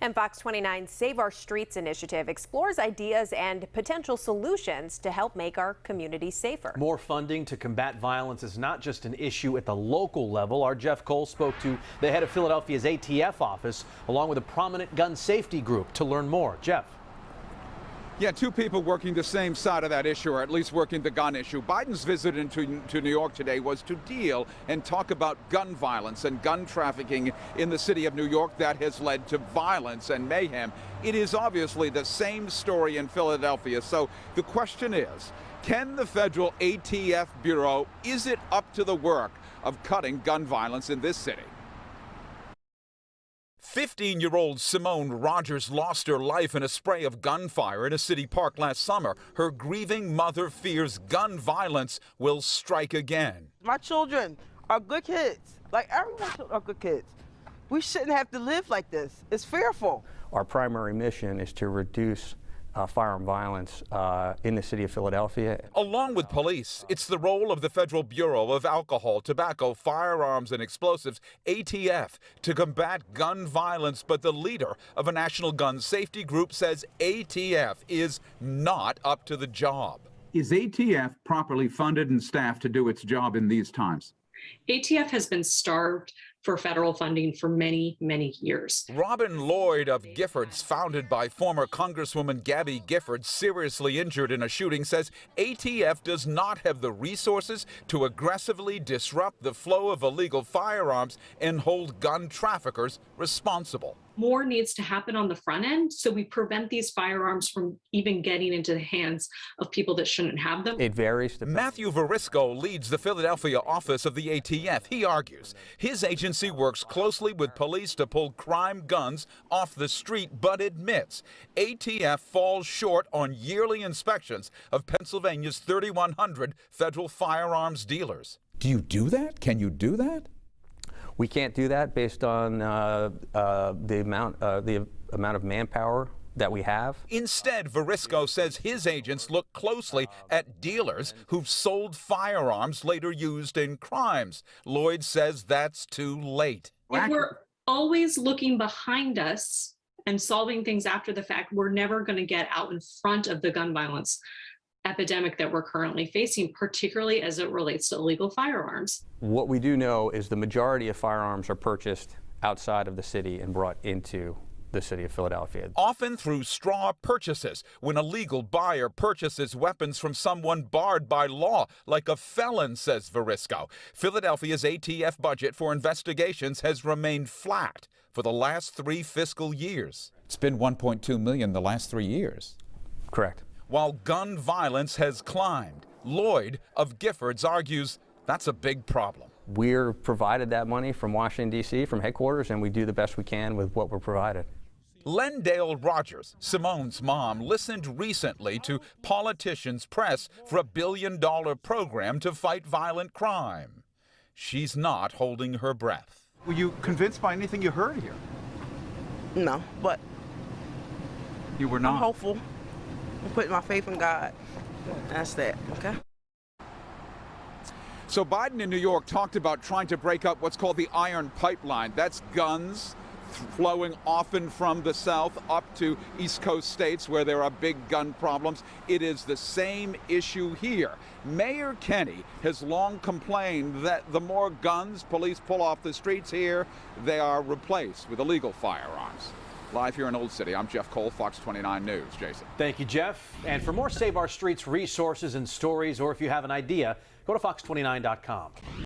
And Fox 29's Save Our Streets initiative explores ideas and potential solutions to help make our communities safer. More funding to combat violence is not just an issue at the local level. Our Jeff Cole spoke to the head of Philadelphia's ATF office, along with a prominent gun safety group, to learn more. Jeff. Yeah, two people working the same side of that issue, or at least working the gun issue. Biden's visit to New York today was to deal and talk about gun violence and gun trafficking in the city of New York that has led to violence and mayhem. It is obviously the same story in Philadelphia. So the question is, can the federal ATF Bureau, is it up to the work of cutting gun violence in this city? 15-year-old Simone Rogers lost her life in a spray of gunfire in a city park last summer. Her grieving mother fears gun violence will strike again. My children are good kids. Like everyone are good kids. We shouldn't have to live like this. It's fearful. Our primary mission is to reduce firearm violence in the city of Philadelphia. Along with police, it's the role of the Federal Bureau of Alcohol, Tobacco, Firearms, and Explosives, ATF, to combat gun violence. But the leader of a national gun safety group says ATF is not up to the job. Is ATF properly funded and staffed to do its job in these times? ATF has been starved for federal funding for many, many years. Robin Lloyd of Giffords, founded by former Congresswoman Gabby Giffords, seriously injured in a shooting, says ATF does not have the resources to aggressively disrupt the flow of illegal firearms and hold gun traffickers responsible. More needs to happen on the front end so we prevent these firearms from even getting into the hands of people that shouldn't have them. It varies. Matthew Varisco leads the Philadelphia office of the ATF. He argues his agency works closely with police to pull crime guns off the street, but admits ATF falls short on yearly inspections of Pennsylvania's 3,100 federal firearms dealers. Do you do that? Can you do that? We can't do that based on the amount of manpower that we have. Instead, Varisco says his agents look closely at dealers who've sold firearms later used in crimes. Lloyd says that's too late. If we're always looking behind us and solving things after the fact, we're never going to get out in front of the gun violence epidemic that we're currently facing, particularly as it relates to illegal firearms. What we do know is the majority of firearms are purchased outside of the city and brought into the city of Philadelphia. Often through straw purchases, when a legal buyer purchases weapons from someone barred by law, like a felon, says Varisco. Philadelphia's ATF budget for investigations has remained flat for the last 3 fiscal years. It's been $1.2 million the last 3 years. Correct. While gun violence has climbed, Lloyd of Giffords argues that's a big problem. We're provided that money from Washington, D.C., from headquarters, and we do the best we can with what we're provided. Lendale Rogers, Simone's mom, listened recently to politicians press for a $1 billion program to fight violent crime. She's not holding her breath. Were you convinced by anything you heard here? No, but You were not? I'm hopeful. I'm putting my faith in God. That's that, okay? So Biden in New York talked about trying to break up what's called the iron pipeline. That's guns flowing often from the south up to East Coast states where there are big gun problems. It is the same issue here. Mayor Kenney has long complained that the more guns police pull off the streets here, they are replaced with illegal firearms. Live here in Old City, I'm Jeff Cole, Fox 29 News. Jason. Thank you, Jeff. And for more Save Our Streets resources and stories, or if you have an idea, go to fox29.com.